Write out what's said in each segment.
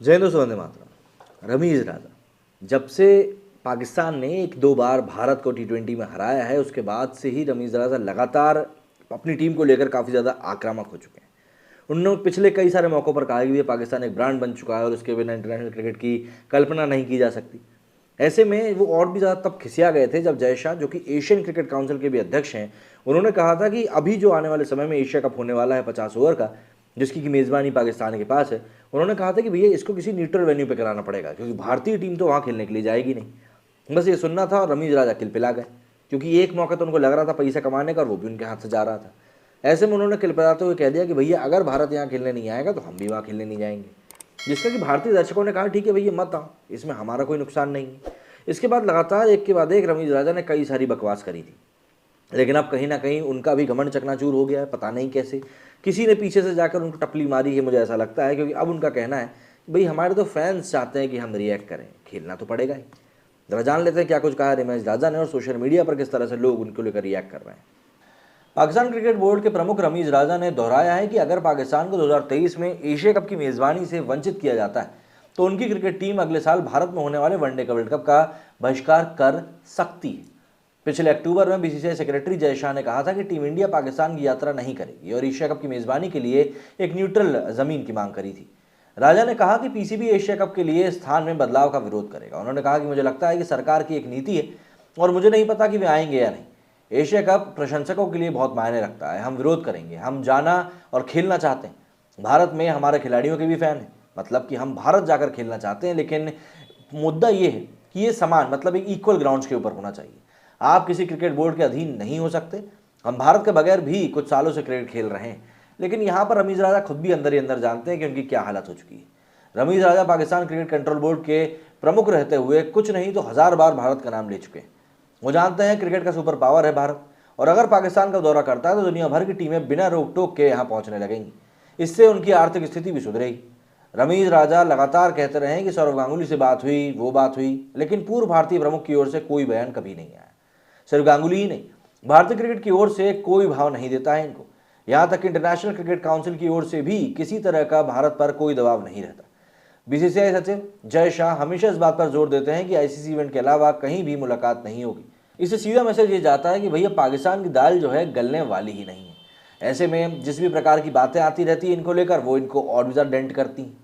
जय हिंद वंदे मातरम। रमीज राजा, जब से पाकिस्तान ने 1-2 बार भारत को T20 में हराया है, उसके बाद से ही रमीज राजा लगातार अपनी टीम को लेकर काफ़ी ज़्यादा आक्रामक हो चुके हैं। उन्होंने पिछले कई सारे मौक़ों पर कहा कि ये पाकिस्तान एक ब्रांड बन चुका है और उसके बिना इंटरनेशनल क्रिकेट की कल्पना नहीं की जा सकती। ऐसे में वो और भी ज़्यादा तब खिसिया गए थे जब जय शाह, जो कि एशियन क्रिकेट काउंसिल के भी अध्यक्ष हैं, उन्होंने कहा था कि अभी जो आने वाले समय में एशिया कप होने वाला है 50 ओवर का, जिसकी की मेज़बानी पाकिस्तान के पास है, उन्होंने कहा था कि भैया इसको किसी न्यूट्रल वेन्यू पे कराना पड़ेगा, क्योंकि भारतीय टीम तो वहाँ खेलने के लिए जाएगी नहीं। बस ये सुनना था और रमीज राजा किलपिला गए, क्योंकि एक मौका तो उनको लग रहा था पैसा कमाने का और वो भी उनके हाथ से जा रहा था। ऐसे में उन्होंने किलपिलाते हुए कह दिया कि भैया अगर भारत यहाँ खेलने नहीं आएगा तो हम भी वहाँ खेलने नहीं जाएंगे, जिसका कि भारतीय दर्शकों ने कहा ठीक है भैया मत आओ, इसमें हमारा कोई नुकसान नहीं है। इसके बाद लगातार एक के बाद एक रमीज राजा ने कई सारी बकवास करी थी, लेकिन अब कहीं ना कहीं उनका भी घमंड चकनाचूर हो गया है। पता नहीं कैसे किसी ने पीछे से जाकर उनको टपली मारी है, मुझे ऐसा लगता है, क्योंकि अब उनका कहना है भाई हमारे तो फैंस चाहते हैं कि हम रिएक्ट करें, खेलना तो पड़ेगा ही। जरा जान लेते हैं क्या कुछ कहा रमीज राजा ने और सोशल मीडिया पर किस तरह से लोग उनको लेकर रिएक्ट कर रहे हैं। पाकिस्तान क्रिकेट बोर्ड के प्रमुख रमीज राजा ने दोहराया है कि अगर पाकिस्तान को 2023 में एशिया कप की मेज़बानी से वंचित किया जाता है तो उनकी क्रिकेट टीम अगले साल भारत में होने वाले वनडे वर्ल्ड कप का बहिष्कार कर सकती है। पिछले अक्टूबर में बीसीसीआई सेक्रेटरी जय शाह ने कहा था कि टीम इंडिया पाकिस्तान की यात्रा नहीं करेगी और एशिया कप की मेज़बानी के लिए एक न्यूट्रल जमीन की मांग करी थी। राजा ने कहा कि पीसीबी एशिया कप के लिए स्थान में बदलाव का विरोध करेगा। उन्होंने कहा कि मुझे लगता है कि सरकार की एक नीति है और मुझे नहीं पता कि वे आएंगे या नहीं। एशिया कप प्रशंसकों के लिए बहुत मायने रखता है, हम विरोध करेंगे, हम जाना और खेलना चाहते हैं। भारत में हमारे खिलाड़ियों के भी फैन हैं, मतलब कि हम भारत जाकर खेलना चाहते हैं, लेकिन मुद्दा ये है कि ये समान, मतलब एक इक्वल ग्राउंड्स के ऊपर होना चाहिए। आप किसी क्रिकेट बोर्ड के अधीन नहीं हो सकते। हम भारत के बगैर भी कुछ सालों से क्रिकेट खेल रहे हैं, लेकिन यहाँ पर रमीज राजा खुद भी अंदर ही अंदर जानते हैं कि उनकी क्या हालत हो चुकी है। रमीज राजा पाकिस्तान क्रिकेट कंट्रोल बोर्ड के प्रमुख रहते हुए कुछ नहीं तो 1000 बार भारत का नाम ले चुके हैं। वो जानते हैं क्रिकेट का सुपर पावर है भारत, और अगर पाकिस्तान का दौरा करता है तो दुनिया भर की टीमें बिना रोक टोक के यहाँ पहुँचने लगेंगी। इससे उनकी आर्थिक स्थिति भी सुधरेगी। रमीज राजा लगातार कहते रहे कि सौरव गांगुली से बात हुई, वो बात हुई, लेकिन पूर्व भारतीय प्रमुख की ओर से कोई बयान कभी नहीं आया। सिर्फ गांगुली ही नहीं, भारतीय क्रिकेट की ओर से कोई भाव नहीं देता है इनको। यहाँ तक कि इंटरनेशनल क्रिकेट काउंसिल की ओर से भी किसी तरह का भारत पर कोई दबाव नहीं रहता। बीसीसीआई सचिव जय शाह हमेशा इस बात पर जोर देते हैं कि आईसीसी इवेंट के अलावा कहीं भी मुलाकात नहीं होगी। इससे सीधा मैसेज ये जाता है कि भैया पाकिस्तान की दाल जो है गलने वाली ही नहीं है। ऐसे में जिस भी प्रकार की बातें आती रहती है इनको लेकर, वो इनको और भी ज़्यादा डेंट करती हैं।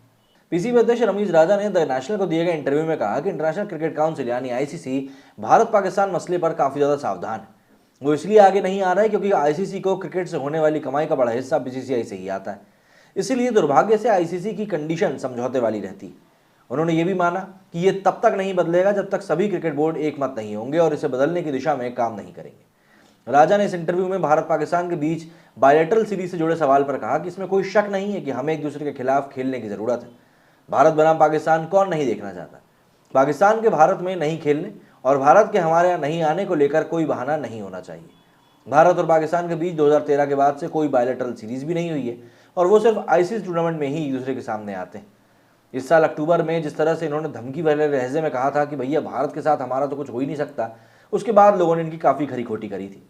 पीसीबी अध्यक्ष रमीज राजा ने द नेशनल को दिए गए इंटरव्यू में कहा कि इंटरनेशनल क्रिकेट काउंसिल यानी आईसीसी भारत पाकिस्तान मसले पर काफ़ी ज़्यादा सावधान है। वो इसलिए आगे नहीं आ रहा है क्योंकि आईसीसी को क्रिकेट से होने वाली कमाई का बड़ा हिस्सा बीसीसीआई से ही आता है। इसीलिए दुर्भाग्य से आईसीसी की कंडीशन समझौते वाली रहती है। उन्होंने ये भी माना कि ये तब तक नहीं बदलेगा जब तक सभी क्रिकेट बोर्ड एक मत नहीं होंगे और इसे बदलने की दिशा में काम नहीं करेंगे। राजा ने इस इंटरव्यू में भारत पाकिस्तान के बीच बायलैटरल सीरीज से जुड़े सवाल पर कहा कि इसमें कोई शक नहीं है कि हमें एक दूसरे के खिलाफ खेलने की ज़रूरत है। भारत बनाम पाकिस्तान कौन नहीं देखना चाहता। पाकिस्तान के भारत में नहीं खेलने और भारत के हमारे यहाँ नहीं आने को लेकर कोई बहाना नहीं होना चाहिए। भारत और पाकिस्तान के बीच 2013 के बाद से कोई बायलैटरल सीरीज भी नहीं हुई है और वो सिर्फ आईसीसी टूर्नामेंट में ही एक दूसरे के सामने आते हैं। इस साल अक्टूबर में जिस तरह से इन्होंने धमकी भरे लहजे में कहा था कि भैया भारत के साथ हमारा तो कुछ हो ही नहीं सकता, उसके बाद लोगों ने इनकी काफ़ी खरी खोटी करी थी।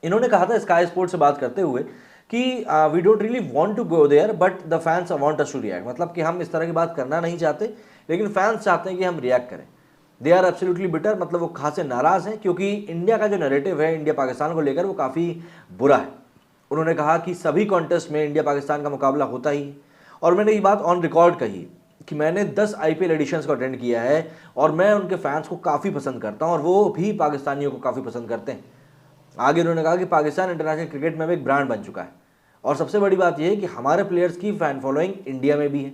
इन्होंने कहा था स्काई स्पोर्ट्स से बात करते हुए कि we don't really want to go there but the fans want us to react, मतलब कि हम इस तरह की बात करना नहीं चाहते लेकिन फैंस चाहते हैं कि हम रिएक्ट करें। दे आर एब्सोल्युटली बिटर, मतलब वो खासे नाराज़ हैं क्योंकि इंडिया का जो नैरेटिव है इंडिया पाकिस्तान को लेकर वो काफ़ी बुरा है। उन्होंने कहा कि सभी कॉन्टेस्ट में इंडिया पाकिस्तान का मुकाबला होता ही है, और मैंने ये बात ऑन रिकॉर्ड कही कि मैंने 10 आईपीएल एडिशंस को अटेंड किया है और मैं उनके फैंस को काफ़ी पसंद करता हूँ और वो भी पाकिस्तानियों को काफ़ी पसंद करते हैं। आगे उन्होंने कहा कि पाकिस्तान इंटरनेशनल क्रिकेट में भी एक ब्रांड बन चुका है और सबसे बड़ी बात यह है कि हमारे प्लेयर्स की फ़ैन फॉलोइंग इंडिया में भी है,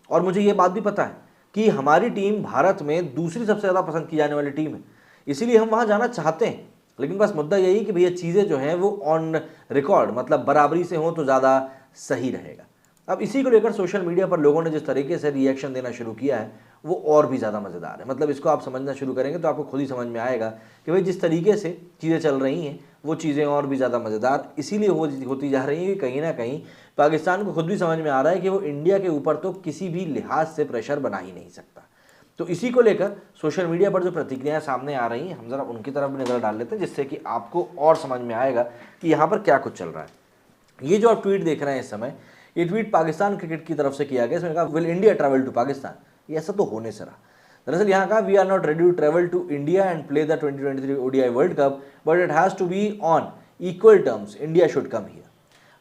और मुझे ये बात भी पता है कि हमारी टीम भारत में दूसरी सबसे ज़्यादा पसंद की जाने वाली टीम है, इसीलिए हम वहाँ जाना चाहते हैं। लेकिन बस मुद्दा यही कि भैया चीज़ें जो हैं वो ऑन रिकॉर्ड, मतलब बराबरी से हों तो ज़्यादा सही रहेगा। अब इसी को लेकर सोशल मीडिया पर लोगों ने जिस तरीके से रिएक्शन देना शुरू किया है वो और भी ज़्यादा मज़ेदार है। मतलब इसको आप समझना शुरू करेंगे तो आपको खुद ही समझ में आएगा कि भाई जिस तरीके से चीज़ें चल रही हैं वो चीज़ें और भी ज़्यादा मज़ेदार इसीलिए होती जा रही हैं कि कहीं ना कहीं पाकिस्तान को खुद भी समझ में आ रहा है कि वो इंडिया के ऊपर तो किसी भी लिहाज से प्रेशर बना ही नहीं सकता। तो इसी को लेकर सोशल मीडिया पर जो प्रतिक्रियाएं सामने आ रही हैं हम ज़रा उनकी तरफ भी नज़र डाल लेते हैं, जिससे कि आपको और समझ में आएगा कि यहाँ पर क्या कुछ चल रहा है। ये जो आप ट्वीट देख रहे हैं इस समय, ये ट्वीट पाकिस्तान क्रिकेट की तरफ से किया गया। इसमें कहा will India travel to Pakistan, ये ऐसा तो होने से रहा। दरअसल यहाँ कहा we are not ready to travel to India and play the 2023 ODI world cup but it has to be on equal terms, India should come here.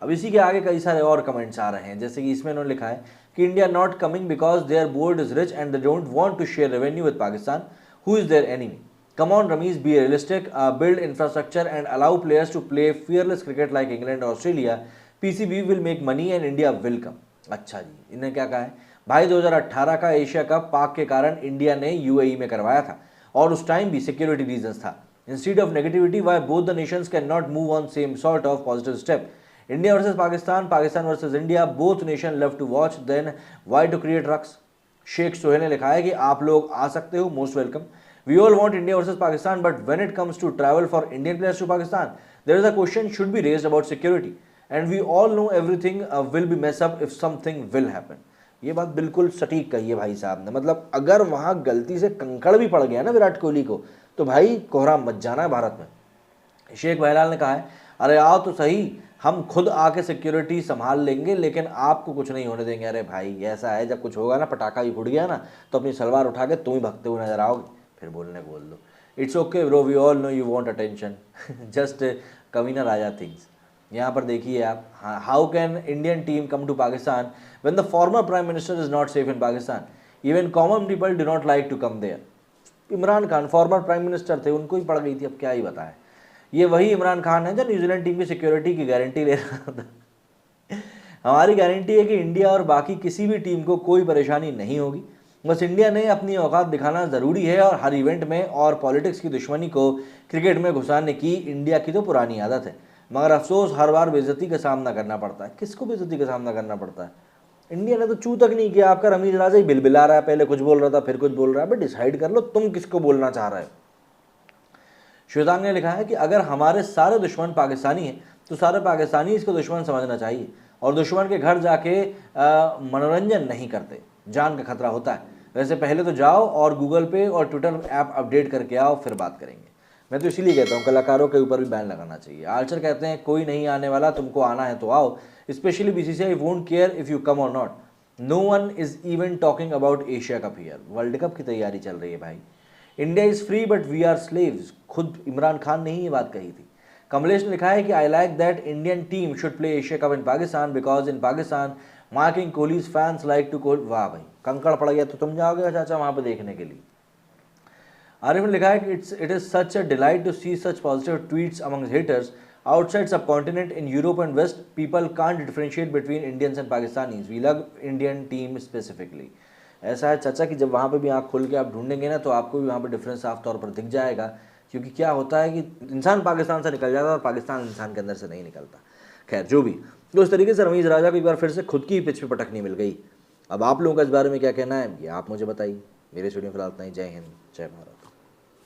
अब इसी के आगे कई सारे और कमेंट्स आ रहे हैं, जैसे कि इसमें उन्होंने लिखा है कि India not coming because their board is rich and they don't want to share revenue with Pakistan who is their enemy. Come on, Ramesh, be realistic, build infrastructure and allow players to play fearless cricket like England or Australia. PCB will make money and India will come. अच्छा जी, इन्हें क्या कहा है भाई, 2018 का Asia cup पाक के कारण इंडिया ने UAE में करवाया था और उस टाइम भी सिक्योरिटी रीजंस था। Instead of negativity why both the nations can not move on same sort of positive step. India versus Pakistan, Pakistan versus India, both nation love to watch, then why to create rucks. Sheikh Sohail ने लिखा है कि आप लोग आ सकते हो, most welcome. We all want India versus Pakistan, but when it comes to travel for Indian players to Pakistan, there is a question should be raised about security. And we all know everything will be mess up if something will happen. ये बात बिल्कुल सटीक कही है भाई साहब ने। मतलब अगर वहाँ गलती से कंकड़ भी पड़ गया ना विराट कोहली को, तो भाई कोहराम मच जाना है भारत में। शेख बहलाल ने कहा है अरे आओ तो सही, हम खुद आके सिक्योरिटी संभाल लेंगे लेकिन आपको कुछ नहीं होने देंगे। अरे भाई ऐसा है, जब कुछ होगा ना, पटाखा ही फूट गया ना, तो अपनी सलवार उठा के तुम ही भगते हुए नजर आओगे, फिर बोलने को बोल दो। It's okay bro, we all know you want attention, just कमीना राजा थिंग्स। यहाँ पर देखिए आप, how can Indian team come to Pakistan when the former prime minister is not safe in Pakistan, even common people do not like to come there. Imran Khan former prime minister थे, उनको ही पड़ गई थी, अब क्या ही बताएं। ये वही इमरान खान है जो न्यूजीलैंड टीम की सिक्योरिटी की गारंटी ले रहा था। हमारी गारंटी है कि इंडिया और बाकी किसी भी टीम को कोई परेशानी नहीं होगी, बस इंडिया ने अपनी औकात दिखाना ज़रूरी है और हर इवेंट में, और पॉलिटिक्स की दुश्मनी को क्रिकेट में घुसाने की इंडिया की तो पुरानी आदत है। मगर अफसोस हर बार बेइज्जती का सामना करना पड़ता है। किसको बेइज्जती का सामना करना पड़ता है? इंडिया ने तो चू तक नहीं किया। आपका रमीज राजा ही बिलबिला रहा है, पहले कुछ बोल रहा था फिर कुछ बोल रहा है। बट डिसाइड कर लो तुम किसको बोलना चाह रहे हो। श्वेतांग ने लिखा है कि अगर हमारे सारे दुश्मन पाकिस्तानी हैं तो सारे पाकिस्तानी इसको दुश्मन समझना चाहिए और दुश्मन के घर जाके मनोरंजन नहीं करते, जान का खतरा होता है। वैसे पहले तो जाओ और गूगल पे और ट्विटर ऐप अपडेट करके आओ, फिर बात करेंगे। मैं तो इसीलिए कहता हूँ कलाकारों के ऊपर भी बैन लगाना चाहिए। आर्चर कहते हैं कोई नहीं आने वाला, तुमको आना है तो आओ, specially BCCI won't care if you come और not. No one is even talking about Asia Cup here. World Cup की तैयारी चल रही है भाई। India is free but we are slaves, खुद इमरान खान ने ही ये बात कही थी। कमलेश ने लिखा है कि I like that Indian team should play Asia cup in Pakistan because in Pakistan marking Kohli's fans like to Kohli. वाह भाई, कंकड़ पड़ गया तो तुम जाओगे चाचा वहाँ पे देखने के लिए। आरिफ ने लिखा है कि it is such a delight to see such positive tweets amongst haters outside subcontinent in Europe and west. People can't differentiate between Indians and Pakistanis, we love Indian team specifically. ऐसा है चाचा कि जब वहाँ पे भी आँख खोल के आप ढूंढेंगे ना, तो आपको भी वहाँ पे डिफरेंस साफ तौर पर दिख जाएगा। क्योंकि क्या होता है कि इंसान पाकिस्तान से निकल जाता है और पाकिस्तान इंसान के अंदर से नहीं निकलता। खैर जो भी, तो इस तरीके से रमीज राजा को एक बार फिर से खुद की पिच पे पटकनी मिल गई। अब आप लोगों का इस बारे में क्या कहना है, ये आप मुझे बताइए। मेरे स्टूडियो फिलहाल इतना ही। जय हिंद, जय भारत।